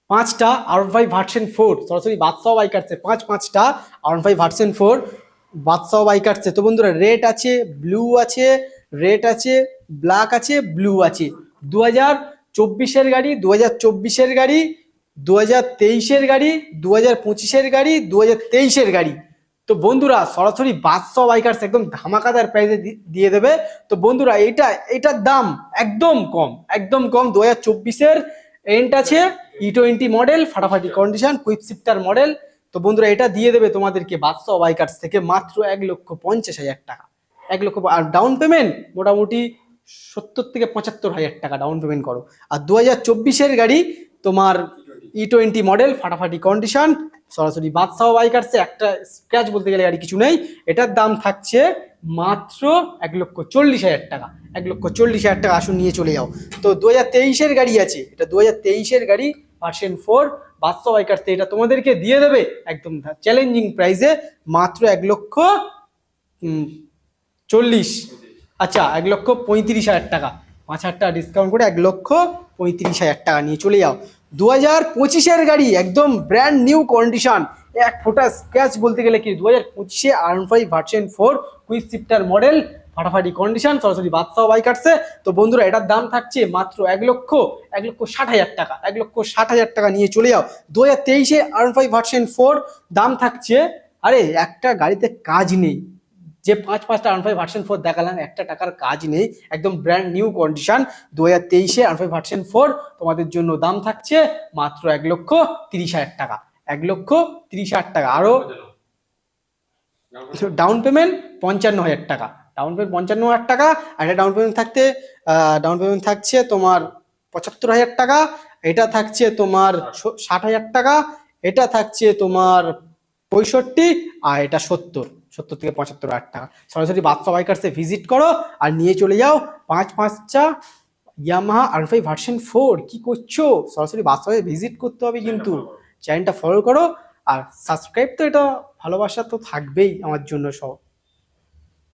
5টা R15 version 4 সরাসরি বাদশাহ বাইক আসছে, 5টা R15 ভার্সন 4 বাদশাহ বাইক আসছে। তো বন্ধুরা রেড আছে, ব্লু আছে, রেড আছে, ব্ল্যাক আছে, ব্লু আছে। 2024-এর গাড়ি, 2024-এর গাড়ি, 2023-এর গাড়ি, 2025-এর গাড়ি, 2023-এর গাড়ি। তো বন্ধুরা সরাসরি বাদশাহ বাইকার্স একদম ধামাকাদার প্রাইসে দিয়ে দেবে। তো বন্ধুরা এটার দাম একদম কম, একদম কম। 2024-এর এন্ড আছে, E20 মডেল, ফাটাফাটি কন্ডিশন, কুইক শিফটার মডেল। তো বন্ধুরা এটা দিয়ে দেবে তোমাদেরকে বাদশাহ বাইকার্স থেকে মাত্র 1,50,000 টাকা। 1 লক্ষ। আর ডাউন পেমেন্ট মোটামুটি 70 থেকে 75,000 টাকা ডাউন পেমেন্ট করো। আর 2024-এর গাড়ি তোমার E20 মডেল, ফাটাফাটি কন্ডিশন, সরাসরি বাদশাহ বাইকার্সে একটা স্ক্র্যাচ বলতে গেলে গাড়ি কিছু নেই। এটার দাম থাকছে মাত্র 1,40,000 টাকা। 1,40,000 টাকা আসুন নিয়ে চলে যাও। তো 2023-এর গাড়ি আছে, এটা 2023-এর গাড়ি ভার্সন 4 বাদশাহ বাইকার্সে, এটা তোমাদেরকে দিয়ে দেবে একদম চ্যালেঞ্জিং প্রাইসে মাত্র 1,40,000। আচ্ছা 1,35,000 টাকা, 5,000 টাকা ডিসকাউন্ট করে 1,35,000 টাকা নিয়ে চলে যাও। 2025-এর গাড়ি একদম ব্র্যান্ড নিউ কন্ডিশন, এক ফোটা স্ক্র্যাচ বলতে গেলে কি। 2025-এ R15 version 4 quick shifter model, ফাটাফাটি কন্ডিশন, সরাসরি বাদশাহ বাইকার্সে। তো বন্ধুরা এটার দাম থাকছে মাত্র 1,60,000 টাকা। 1,60,000 টাকা নিয়ে চলে যাও। 2023-এ R15 ভার্সন 4 দাম থাকছে, আরে একটা গাড়িতে কাজ নেই, যে 5টা R15 ভার্সন 4 দেখালাম একটা টাকার কাজ নেই, একদম ব্র্যান্ড নিউ কন্ডিশন। 2023-এ R15 ভার্সন 4 তোমাদের জন্য দাম থাকছে মাত্র 1,30,000 টাকা। 1,30,000 টাকা। আরো ডাউন পেমেন্ট 55,000 টাকা। ডাউন পেমেন্ট 55,000 টাকা। আর এটা ডাউন পেমেন্ট থাকছে তোমার 75,000 টাকা। এটা থাকছে তোমার 60,000 টাকা। এটা থাকছে তোমার 65, আর এটা 70 থেকে 75,000 টাকা। সরাসরি বাদশাহ বাইকার্সে ভিজিট করো আর নিয়ে চলে যাও 5টা ইয়ামাহা R15 ভার্সন 4। কি করছো? সরাসরি বাদশাহে ভিজিট করতে হবে কিন্তু। চ্যানেলটা ফলো করো আর সাবস্ক্রাইব, তো এটা ভালোবাসা তো থাকবেই আমার জন্য সব।